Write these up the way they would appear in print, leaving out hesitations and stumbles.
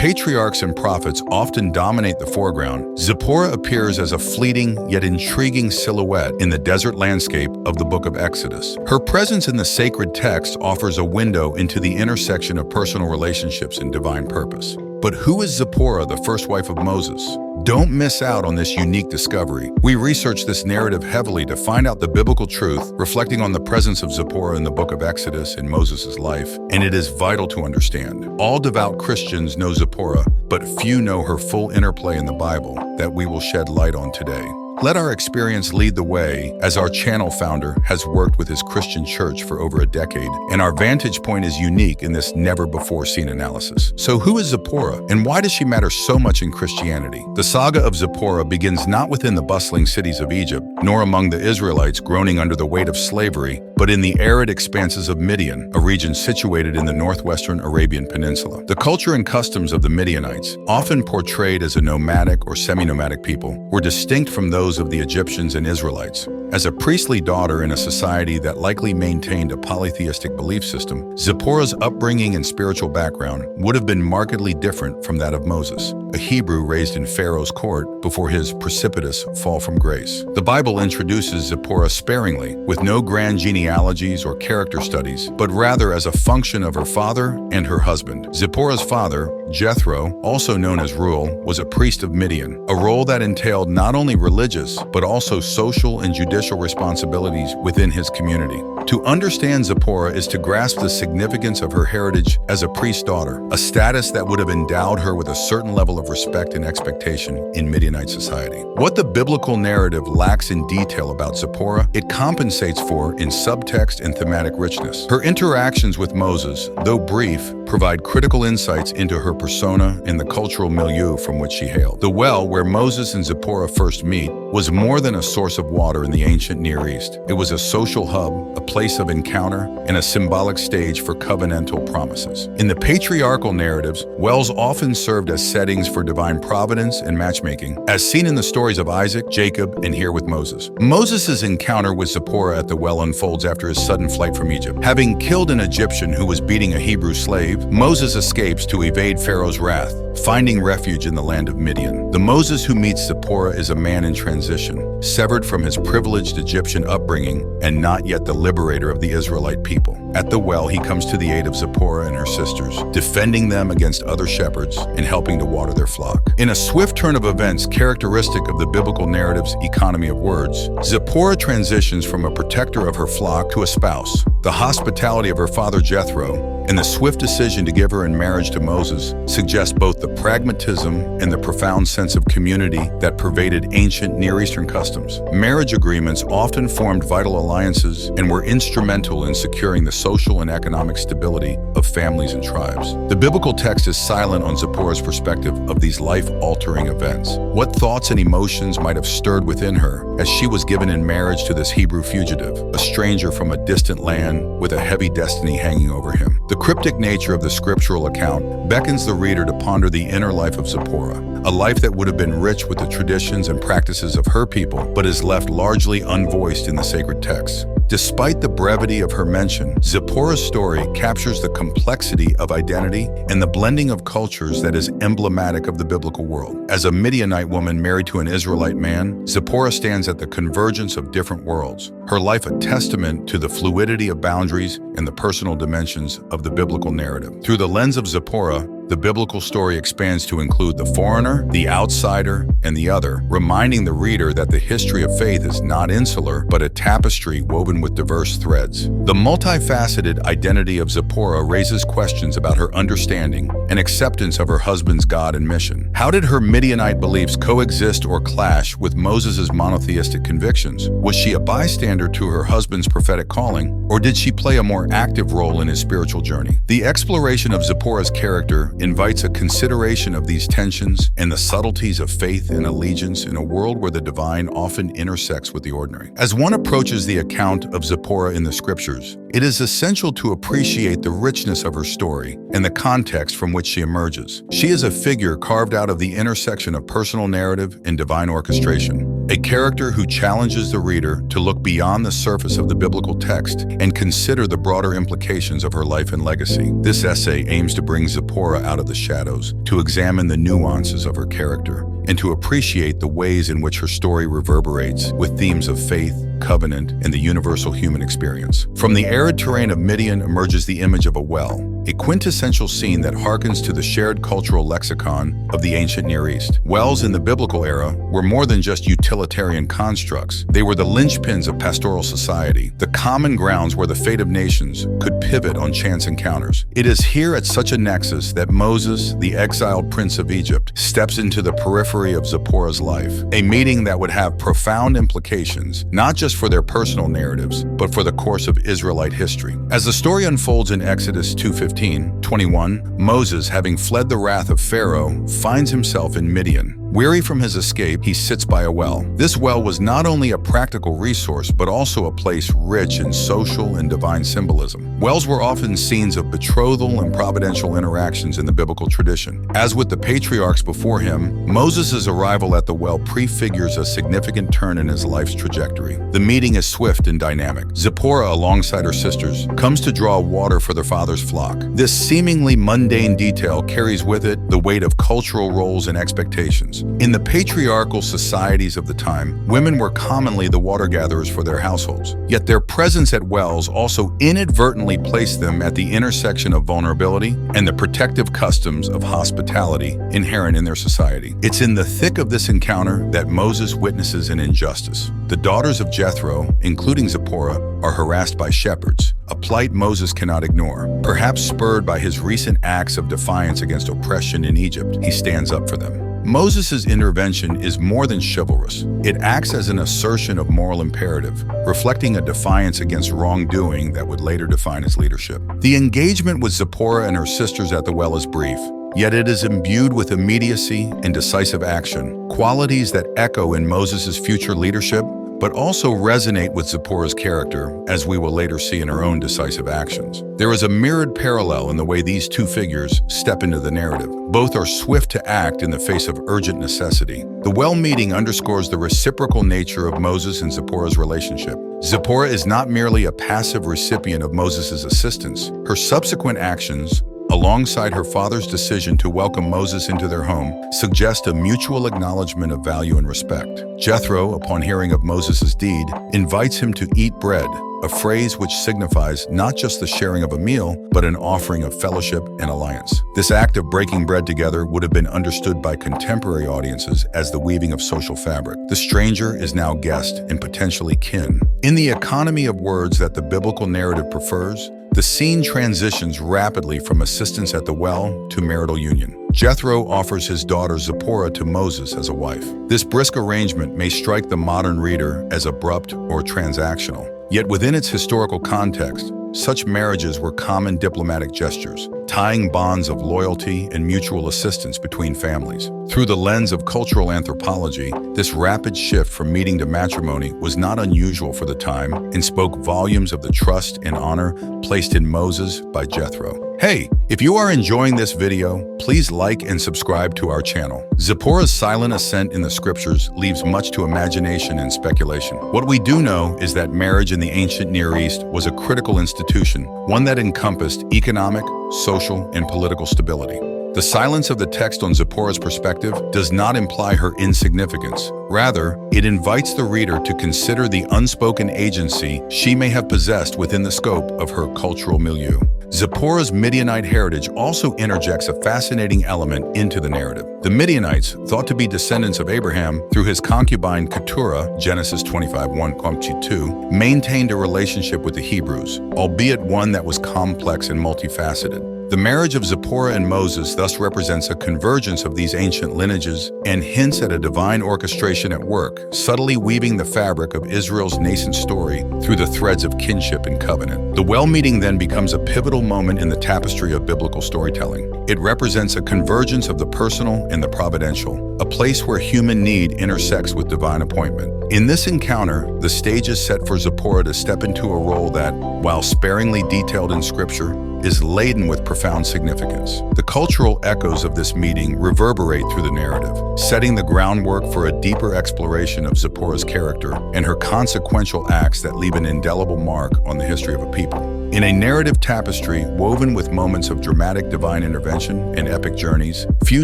patriarchs and prophets often dominate the foreground, Zipporah appears as a fleeting yet intriguing silhouette in the desert landscape of the book of Exodus. Her presence in the sacred text offers a window into the intersection of personal relationships and divine purpose. But who is Zipporah, the first wife of Moses? Don't miss out on this unique discovery. We researched this narrative heavily to find out the biblical truth, reflecting on the presence of Zipporah in the book of Exodus in Moses' life, and it is vital to understand. All devout Christians know Zipporah, but few know her full interplay in the Bible that we will shed light on today. Let our experience lead the way, as our channel founder has worked with his Christian church for over a decade, and our vantage point is unique in this never-before-seen analysis. So who is Zipporah, and why does she matter so much in Christianity? The saga of Zipporah begins not within the bustling cities of Egypt, nor among the Israelites groaning under the weight of slavery, but in the arid expanses of Midian, a region situated in the northwestern Arabian Peninsula. The culture and customs of the Midianites, often portrayed as a nomadic or semi-nomadic people, were distinct from those of the Egyptians and Israelites. As a priestly daughter in a society that likely maintained a polytheistic belief system, Zipporah's upbringing and spiritual background would have been markedly different from that of Moses, a Hebrew raised in Pharaoh's court before his precipitous fall from grace. The Bible introduces Zipporah sparingly, with no grand genealogies or character studies, but rather as a function of her father and her husband. Zipporah's father, Jethro, also known as Reuel, was a priest of Midian, a role that entailed not only religious, but also social and judicial responsibilities within his community. To understand Zipporah is to grasp the significance of her heritage as a priest's daughter, a status that would have endowed her with a certain level of respect and expectation in Midianite society. What the biblical narrative lacks in detail about Zipporah, it compensates for in subtext and thematic richness. Her interactions with Moses, though brief, provide critical insights into her persona and the cultural milieu from which she hailed. The well where Moses and Zipporah first meet was more than a source of water in the ancient Near East. It was a social hub, a place of encounter, and a symbolic stage for covenantal promises. In the patriarchal narratives, wells often served as settings for divine providence and matchmaking, as seen in the stories of Isaac, Jacob, and here with Moses. Moses' encounter with Zipporah at the well unfolds after his sudden flight from Egypt. Having killed an Egyptian who was beating a Hebrew slave, Moses escapes to evade Pharaoh's wrath, finding refuge in the land of Midian. The Moses who meets Zipporah is a man in transition, severed from his privileged Egyptian upbringing and not yet the liberator of the Israelite people. At the well, he comes to the aid of Zipporah and her sisters, defending them against other shepherds and helping to water their flock. In a swift turn of events characteristic of the biblical narrative's economy of words, Zipporah transitions from a protector of her flock to a spouse. The hospitality of her father Jethro and the swift decision to give her in marriage to Moses suggest both the pragmatism and the profound sense of community that pervaded ancient Near Eastern customs. Marriage agreements often formed vital alliances and were instrumental in securing the social and economic stability of families and tribes. The biblical text is silent on Zipporah's perspective of these life-altering events. What thoughts and emotions might have stirred within her as she was given in marriage to this Hebrew fugitive, a stranger from a distant land with a heavy destiny hanging over him? The cryptic nature of the scriptural account beckons the reader to ponder the inner life of Zipporah, a life that would have been rich with the traditions and practices of her people, but is left largely unvoiced in the sacred texts. Despite the brevity of her mention, Zipporah's story captures the complexity of identity and the blending of cultures that is emblematic of the biblical world. As a Midianite woman married to an Israelite man, Zipporah stands at the convergence of different worlds, her life a testament to the fluidity of boundaries and the personal dimensions of the biblical narrative. Through the lens of Zipporah, the biblical story expands to include the foreigner, the outsider, and the other, reminding the reader that the history of faith is not insular, but a tapestry woven with diverse threads. The multifaceted identity of Zipporah raises questions about her understanding and acceptance of her husband's God and mission. How did her Midianite beliefs coexist or clash with Moses' monotheistic convictions? Was she a bystander to her husband's prophetic calling, or did she play a more active role in his spiritual journey? The exploration of Zipporah's character invites a consideration of these tensions and the subtleties of faith and allegiance in a world where the divine often intersects with the ordinary. As one approaches the account of Zipporah in the scriptures, it is essential to appreciate the richness of her story and the context from which she emerges. She is a figure carved out of the intersection of personal narrative and divine orchestration, a character who challenges the reader to look beyond the surface of the biblical text and consider the broader implications of her life and legacy. This essay aims to bring Zipporah out of the shadows, to examine the nuances of her character, and to appreciate the ways in which her story reverberates with themes of faith, covenant, and the universal human experience. From the arid terrain of Midian emerges the image of a well, a quintessential scene that harkens to the shared cultural lexicon of the ancient Near East. Wells in the biblical era were more than just utilitarian constructs. They were the linchpins of pastoral society, the common grounds where the fate of nations could pivot on chance encounters. It is here at such a nexus that Moses, the exiled prince of Egypt, steps into the periphery of Zipporah's life, a meeting that would have profound implications, not just for their personal narratives, but for the course of Israelite history. As the story unfolds in Exodus 2:15-21, Moses, having fled the wrath of Pharaoh, finds himself in Midian. Weary from his escape, he sits by a well. This well was not only a practical resource, but also a place rich in social and divine symbolism. Wells were often scenes of betrothal and providential interactions in the biblical tradition. As with the patriarchs before him, Moses' arrival at the well prefigures a significant turn in his life's trajectory. The meeting is swift and dynamic. Zipporah, alongside her sisters, comes to draw water for their father's flock. This seemingly mundane detail carries with it the weight of cultural roles and expectations. In the patriarchal societies of the time, women were commonly the water gatherers for their households. Yet their presence at wells also inadvertently placed them at the intersection of vulnerability and the protective customs of hospitality inherent in their society. It's in the thick of this encounter that Moses witnesses an injustice. The daughters of Jethro, including Zipporah, are harassed by shepherds, a plight Moses cannot ignore. Perhaps spurred by his recent acts of defiance against oppression in Egypt, he stands up for them. Moses' intervention is more than chivalrous. It acts as an assertion of moral imperative, reflecting a defiance against wrongdoing that would later define his leadership. The engagement with Zipporah and her sisters at the well is brief, yet it is imbued with immediacy and decisive action, qualities that echo in Moses' future leadership, but also resonate with Zipporah's character, as we will later see in her own decisive actions. There is a mirrored parallel in the way these two figures step into the narrative. Both are swift to act in the face of urgent necessity. The well meeting underscores the reciprocal nature of Moses and Zipporah's relationship. Zipporah is not merely a passive recipient of Moses' assistance. Her subsequent actions, alongside her father's decision to welcome Moses into their home, suggest a mutual acknowledgement of value and respect. Jethro, upon hearing of Moses' deed, invites him to eat bread, a phrase which signifies not just the sharing of a meal, but an offering of fellowship and alliance. This act of breaking bread together would have been understood by contemporary audiences as the weaving of social fabric. The stranger is now guest and potentially kin. In the economy of words that the biblical narrative prefers, the scene transitions rapidly from assistance at the well to marital union. Jethro offers his daughter Zipporah to Moses as a wife. This brisk arrangement may strike the modern reader as abrupt or transactional. Yet within its historical context, such marriages were common diplomatic gestures, tying bonds of loyalty and mutual assistance between families. Through the lens of cultural anthropology, this rapid shift from meeting to matrimony was not unusual for the time and spoke volumes of the trust and honor placed in Moses by Jethro. Hey, if you are enjoying this video, please like and subscribe to our channel. Zipporah's silent ascent in the scriptures leaves much to imagination and speculation. What we do know is that marriage in the ancient Near East was a critical institution, one that encompassed economic, social, and political stability. The silence of the text on Zipporah's perspective does not imply her insignificance. Rather, it invites the reader to consider the unspoken agency she may have possessed within the scope of her cultural milieu. Zipporah's Midianite heritage also interjects a fascinating element into the narrative. The Midianites, thought to be descendants of Abraham through his concubine Keturah, Genesis 25:1-2, maintained a relationship with the Hebrews, albeit one that was complex and multifaceted. The marriage of Zipporah and Moses thus represents a convergence of these ancient lineages and hints at a divine orchestration at work, subtly weaving the fabric of Israel's nascent story through the threads of kinship and covenant. The well meeting then becomes a pivotal moment in the tapestry of biblical storytelling. It represents a convergence of the personal and the providential, a place where human need intersects with divine appointment. In this encounter, the stage is set for Zipporah to step into a role that, while sparingly detailed in Scripture, is laden with profound significance. The cultural echoes of this meeting reverberate through the narrative, setting the groundwork for a deeper exploration of Zipporah's character and her consequential acts that leave an indelible mark on the history of a people. In a narrative tapestry woven with moments of dramatic divine intervention and epic journeys, few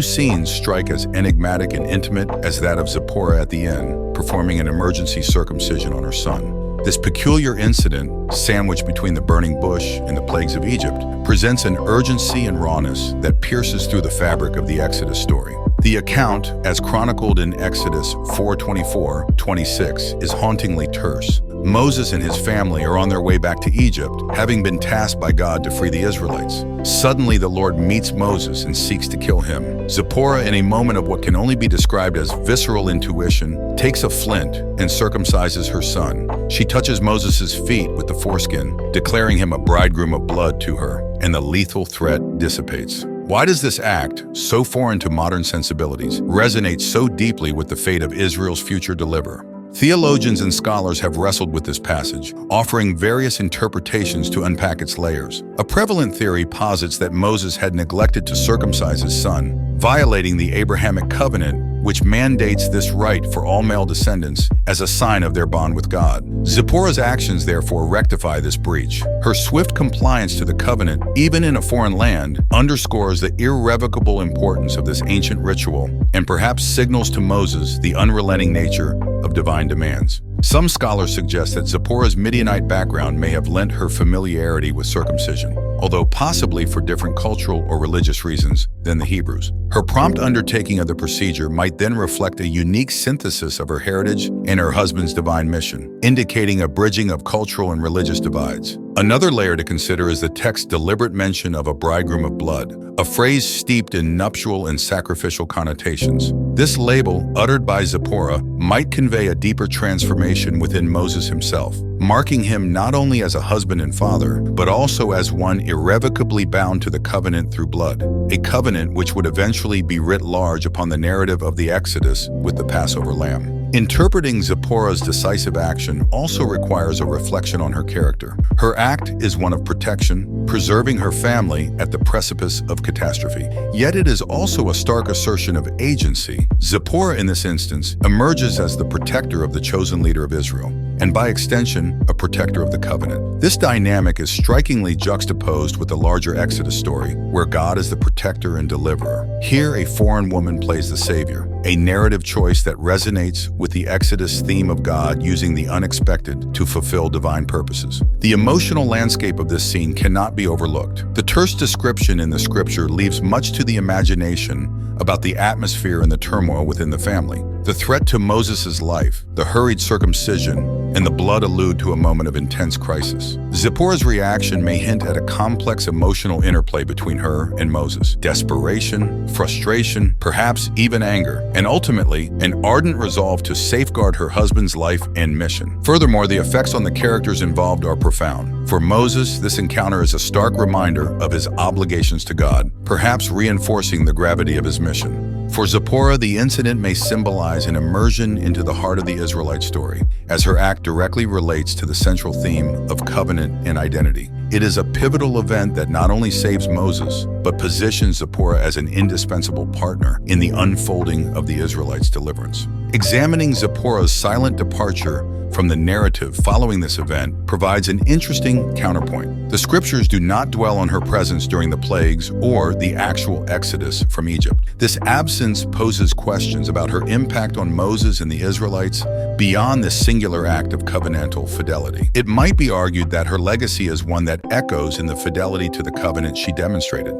scenes strike as enigmatic and intimate as that of Zipporah at the end, performing an emergency circumcision on her son. This peculiar incident, sandwiched between the burning bush and the plagues of Egypt, presents an urgency and rawness that pierces through the fabric of the Exodus story. The account, as chronicled in Exodus 4:24-26, is hauntingly terse. Moses and his family are on their way back to Egypt, having been tasked by God to free the Israelites. Suddenly, the Lord meets Moses and seeks to kill him. Zipporah, in a moment of what can only be described as visceral intuition, takes a flint and circumcises her son. She touches Moses' feet with the foreskin, declaring him a bridegroom of blood to her, and the lethal threat dissipates. Why does this act, so foreign to modern sensibilities, resonate so deeply with the fate of Israel's future deliverer? Theologians and scholars have wrestled with this passage, offering various interpretations to unpack its layers. A prevalent theory posits that Moses had neglected to circumcise his son, violating the Abrahamic covenant, which mandates this rite for all male descendants as a sign of their bond with God. Zipporah's actions therefore rectify this breach. Her swift compliance to the covenant, even in a foreign land, underscores the irrevocable importance of this ancient ritual and perhaps signals to Moses the unrelenting nature of divine demands. Some scholars suggest that Zipporah's Midianite background may have lent her familiarity with circumcision, although possibly for different cultural or religious reasons than the Hebrews. Her prompt undertaking of the procedure might then reflect a unique synthesis of her heritage and her husband's divine mission, indicating a bridging of cultural and religious divides. Another layer to consider is the text's deliberate mention of a bridegroom of blood, a phrase steeped in nuptial and sacrificial connotations. This label, uttered by Zipporah, might convey a deeper transformation within Moses himself, marking him not only as a husband and father, but also as one irrevocably bound to the covenant through blood, a covenant which would eventually be writ large upon the narrative of the Exodus with the Passover lamb. Interpreting Zipporah's decisive action also requires a reflection on her character. Her act is one of protection, preserving her family at the precipice of catastrophe. Yet it is also a stark assertion of agency. Zipporah, in this instance, emerges as the protector of the chosen leader of Israel, and by extension, a protector of the covenant. This dynamic is strikingly juxtaposed with the larger Exodus story, where God is the protector and deliverer. Here, a foreign woman plays the savior, a narrative choice that resonates with the Exodus theme of God using the unexpected to fulfill divine purposes. The emotional landscape of this scene cannot be overlooked. The terse description in the scripture leaves much to the imagination about the atmosphere and the turmoil within the family. The threat to Moses' life, the hurried circumcision, and the blood allude to a moment of intense crisis. Zipporah's reaction may hint at a complex emotional interplay between her and Moses. Desperation, frustration, perhaps even anger, and ultimately, an ardent resolve to safeguard her husband's life and mission. Furthermore, the effects on the characters involved are profound. For Moses, this encounter is a stark reminder of his obligations to God, perhaps reinforcing the gravity of his mission. For Zipporah, the incident may symbolize an immersion into the heart of the Israelite story, as her act directly relates to the central theme of covenant and identity. It is a pivotal event that not only saves Moses, but positions Zipporah as an indispensable partner in the unfolding of the Israelites' deliverance. Examining Zipporah's silent departure from the narrative following this event provides an interesting counterpoint. The scriptures do not dwell on her presence during the plagues or the actual exodus from Egypt. This absence poses questions about her impact on Moses and the Israelites beyond the singular act of covenantal fidelity. It might be argued that her legacy is one that echoes in the fidelity to the covenant she demonstrated,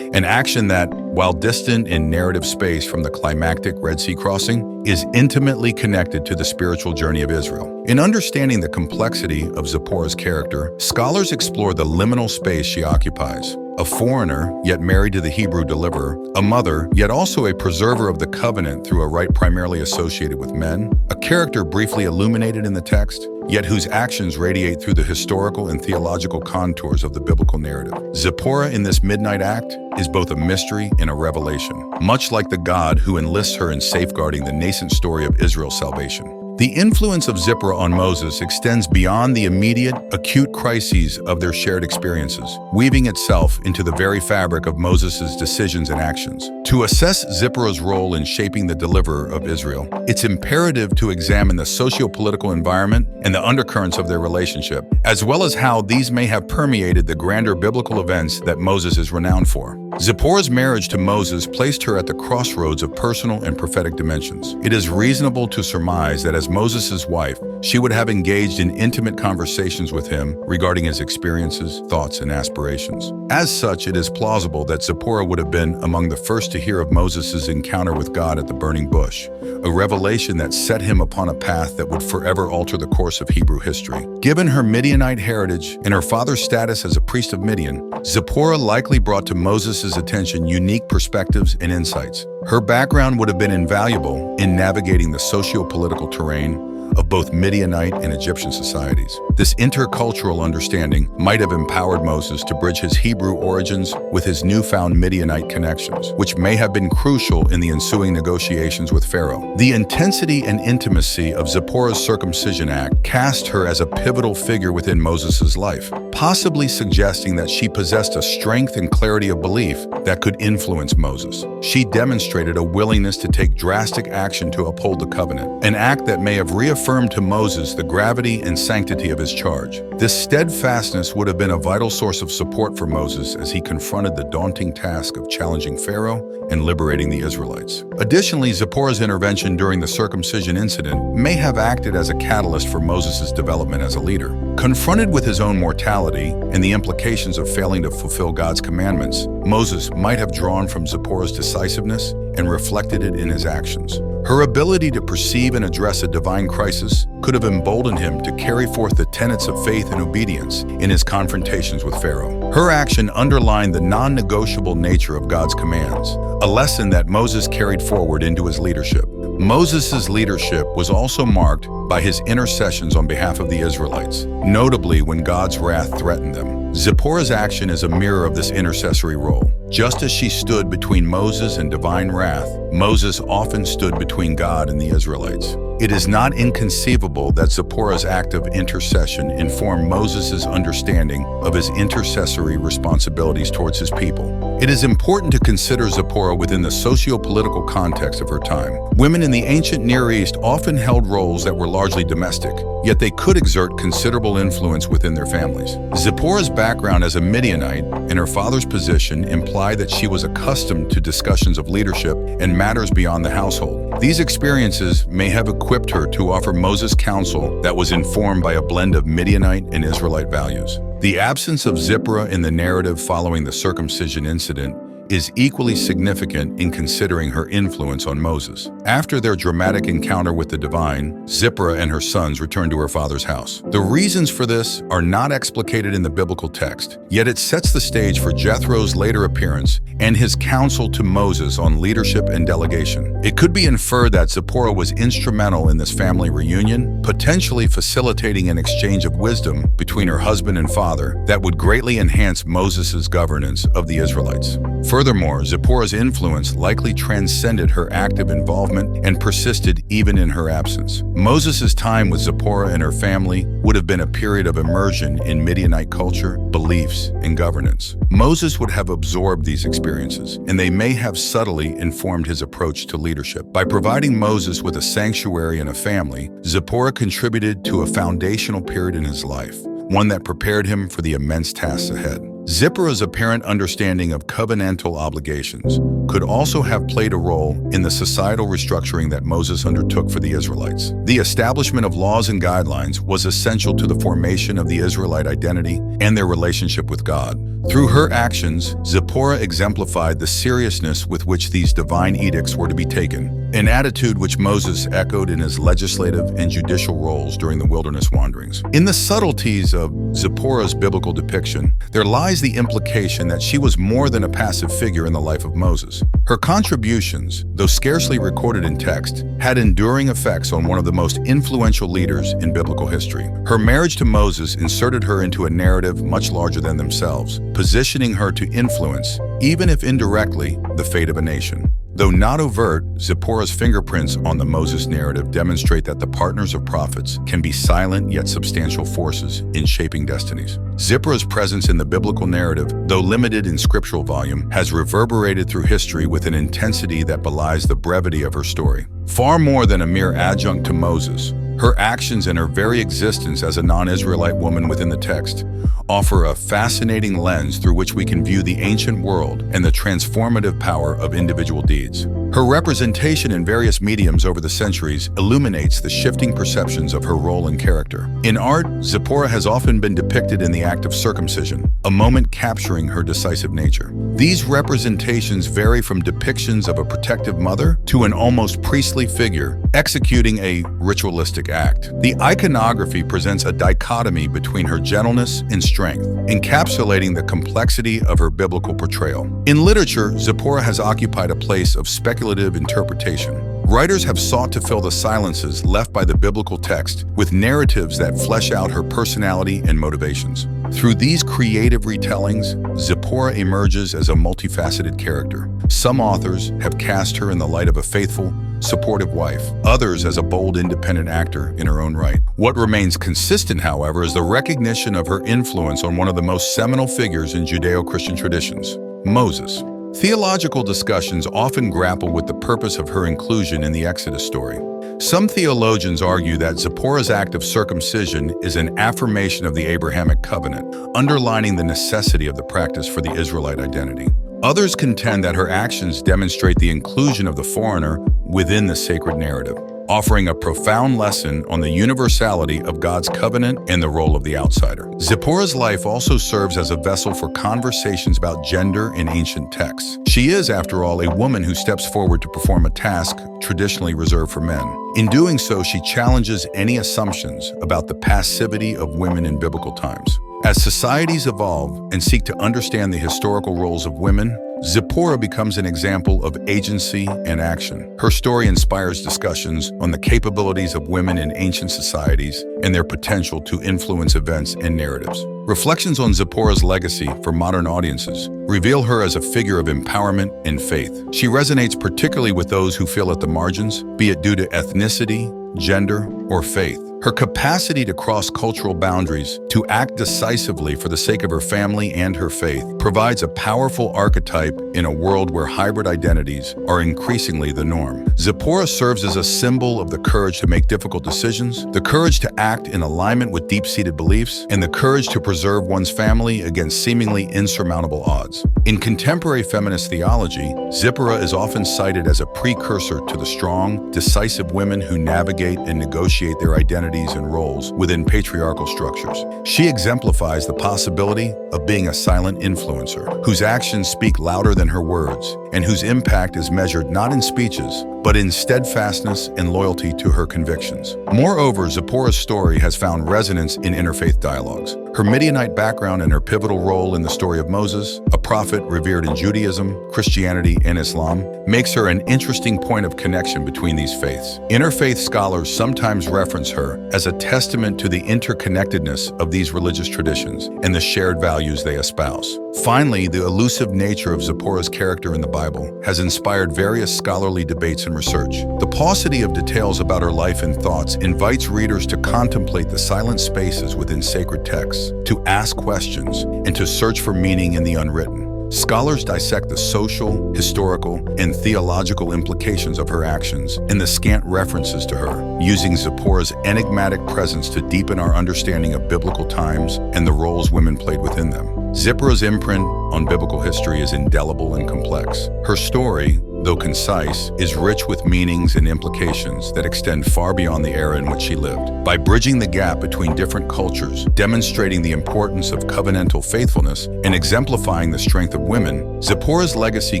an action that, while distant in narrative space from the climactic Red Sea crossing, is intimately connected to the spiritual journey of Israel. In understanding the complexity of Zipporah's character, scholars explore the liminal space she occupies. A foreigner, yet married to the Hebrew deliverer, a mother, yet also a preserver of the covenant through a rite primarily associated with men, a character briefly illuminated in the text, yet whose actions radiate through the historical and theological contours of the biblical narrative. Zipporah in this midnight act is both a mystery and a revelation, much like the God who enlists her in safeguarding the nascent story of Israel's salvation. The influence of Zipporah on Moses extends beyond the immediate, acute crises of their shared experiences, weaving itself into the very fabric of Moses' decisions and actions. To assess Zipporah's role in shaping the deliverer of Israel, it's imperative to examine the socio-political environment and the undercurrents of their relationship, as well as how these may have permeated the grander biblical events that Moses is renowned for. Zipporah's marriage to Moses placed her at the crossroads of personal and prophetic dimensions. It is reasonable to surmise that as Moses' wife, she would have engaged in intimate conversations with him regarding his experiences, thoughts, and aspirations. As such, it is plausible that Zipporah would have been among the first to hear of Moses' encounter with God at the burning bush, a revelation that set him upon a path that would forever alter the course of Hebrew history. Given her Midianite heritage and her father's status as a priest of Midian, Zipporah likely brought to Moses' attention unique perspectives and insights. Her background would have been invaluable in navigating the socio-political terrain of both Midianite and Egyptian societies. This intercultural understanding might have empowered Moses to bridge his Hebrew origins with his newfound Midianite connections, which may have been crucial in the ensuing negotiations with Pharaoh. The intensity and intimacy of Zipporah's circumcision act cast her as a pivotal figure within Moses' life, possibly suggesting that she possessed a strength and clarity of belief that could influence Moses. She demonstrated a willingness to take drastic action to uphold the covenant, an act that may have reaffirmed to Moses the gravity and sanctity of his charge. This steadfastness would have been a vital source of support for Moses as he confronted the daunting task of challenging Pharaoh and liberating the Israelites. Additionally, Zipporah's intervention during the circumcision incident may have acted as a catalyst for Moses' development as a leader. Confronted with his own mortality and the implications of failing to fulfill God's commandments, Moses might have drawn from Zipporah's decisiveness and reflected it in his actions. Her ability to perceive and address a divine crisis could have emboldened him to carry forth the tenets of faith and obedience in his confrontations with Pharaoh. Her action underlined the non-negotiable nature of God's commands, a lesson that Moses carried forward into his leadership. Moses' leadership was also marked by his intercessions on behalf of the Israelites, notably when God's wrath threatened them. Zipporah's action is a mirror of this intercessory role. Just as she stood between Moses and divine wrath, Moses often stood between God and the Israelites. It is not inconceivable that Zipporah's act of intercession informed Moses' understanding of his intercessory responsibilities towards his people. It is important to consider Zipporah within the socio-political context of her time. Women in the ancient Near East often held roles that were largely domestic, yet they could exert considerable influence within their families. Zipporah's background as a Midianite and her father's position imply that she was accustomed to discussions of leadership and matters beyond the household. These experiences may have equipped her to offer Moses counsel that was informed by a blend of Midianite and Israelite values. The absence of Zipporah in the narrative following the circumcision incident is equally significant in considering her influence on Moses. After their dramatic encounter with the divine, Zipporah and her sons returned to her father's house. The reasons for this are not explicated in the biblical text, yet it sets the stage for Jethro's later appearance and his counsel to Moses on leadership and delegation. It could be inferred that Zipporah was instrumental in this family reunion, potentially facilitating an exchange of wisdom between her husband and father that would greatly enhance Moses' governance of the Israelites. Furthermore, Zipporah's influence likely transcended her active involvement and persisted even in her absence. Moses' time with Zipporah and her family would have been a period of immersion in Midianite culture, beliefs, and governance. Moses would have absorbed these experiences, and they may have subtly informed his approach to leadership. By providing Moses with a sanctuary and a family, Zipporah contributed to a foundational period in his life, one that prepared him for the immense tasks ahead. Zipporah's apparent understanding of covenantal obligations could also have played a role in the societal restructuring that Moses undertook for the Israelites. The establishment of laws and guidelines was essential to the formation of the Israelite identity and their relationship with God. Through her actions, Zipporah exemplified the seriousness with which these divine edicts were to be taken, an attitude which Moses echoed in his legislative and judicial roles during the wilderness wanderings. In the subtleties of Zipporah's biblical depiction, there lies the implication that she was more than a passive figure in the life of Moses. Her contributions, though scarcely recorded in text, had enduring effects on one of the most influential leaders in biblical history. Her marriage to Moses inserted her into a narrative much larger than themselves, positioning her to influence, even if indirectly, the fate of a nation. Though not overt, Zipporah's fingerprints on the Moses narrative demonstrate that the partners of prophets can be silent yet substantial forces in shaping destinies. Zipporah's presence in the biblical narrative, though limited in scriptural volume, has reverberated through history with an intensity that belies the brevity of her story. Far more than a mere adjunct to Moses, her actions and her very existence as a non-Israelite woman within the text offer a fascinating lens through which we can view the ancient world and the transformative power of individual deeds. Her representation in various mediums over the centuries illuminates the shifting perceptions of her role and character. In art, Zipporah has often been depicted in the act of circumcision, a moment capturing her decisive nature. These representations vary from depictions of a protective mother to an almost priestly figure executing a ritualistic act. The iconography presents a dichotomy between her gentleness and strength, encapsulating the complexity of her biblical portrayal. In literature, Zipporah has occupied a place of speculative interpretation. Writers have sought to fill the silences left by the biblical text with narratives that flesh out her personality and motivations. Through these creative retellings, Zipporah emerges as a multifaceted character. Some authors have cast her in the light of a faithful, supportive wife, others as a bold, independent actor in her own right. What remains consistent, however, is the recognition of her influence on one of the most seminal figures in Judeo-Christian traditions, Moses. Theological discussions often grapple with the purpose of her inclusion in the Exodus story. Some theologians argue that Zipporah's act of circumcision is an affirmation of the Abrahamic covenant, underlining the necessity of the practice for the Israelite identity. Others contend that her actions demonstrate the inclusion of the foreigner within the sacred narrative, offering a profound lesson on the universality of God's covenant and the role of the outsider. Zipporah's life also serves as a vessel for conversations about gender in ancient texts. She is, after all, a woman who steps forward to perform a task traditionally reserved for men. In doing so, she challenges any assumptions about the passivity of women in biblical times. As societies evolve and seek to understand the historical roles of women, Zipporah becomes an example of agency and action. Her story inspires discussions on the capabilities of women in ancient societies and their potential to influence events and narratives. Reflections on Zipporah's legacy for modern audiences reveal her as a figure of empowerment and faith. She resonates particularly with those who feel at the margins, be it due to ethnicity, gender, or faith. Her capacity to cross cultural boundaries, to act decisively for the sake of her family and her faith, provides a powerful archetype in a world where hybrid identities are increasingly the norm. Zipporah serves as a symbol of the courage to make difficult decisions, the courage to act in alignment with deep-seated beliefs, and the courage to preserve one's family against seemingly insurmountable odds. In contemporary feminist theology, Zipporah is often cited as a precursor to the strong, decisive women who navigate and negotiate their identities and roles within patriarchal structures. She exemplifies the possibility of being a silent influencer, whose actions speak louder than her words, and whose impact is measured not in speeches, but in steadfastness and loyalty to her convictions. Moreover, Zipporah's story has found resonance in interfaith dialogues. Her Midianite background and her pivotal role in the story of Moses, a prophet revered in Judaism, Christianity, and Islam, makes her an interesting point of connection between these faiths. Interfaith scholars sometimes reference her as a testament to the interconnectedness of these religious traditions and the shared values they espouse. Finally, the elusive nature of Zipporah's character in the Bible has inspired various scholarly debates and research. The paucity of details about her life and thoughts invites readers to contemplate the silent spaces within sacred texts, to ask questions, and to search for meaning in the unwritten. Scholars dissect the social, historical, and theological implications of her actions and the scant references to her, using Zipporah's enigmatic presence to deepen our understanding of biblical times and the roles women played within them. Zipporah's imprint on biblical history is indelible and complex. Her story, though concise, is rich with meanings and implications that extend far beyond the era in which she lived. By bridging the gap between different cultures, demonstrating the importance of covenantal faithfulness, and exemplifying the strength of women, Zipporah's legacy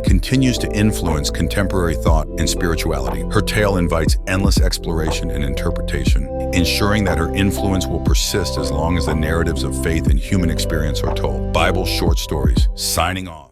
continues to influence contemporary thought and spirituality. Her tale invites endless exploration and interpretation, ensuring that her influence will persist as long as the narratives of faith and human experience are told. Bible Short Stories, signing off.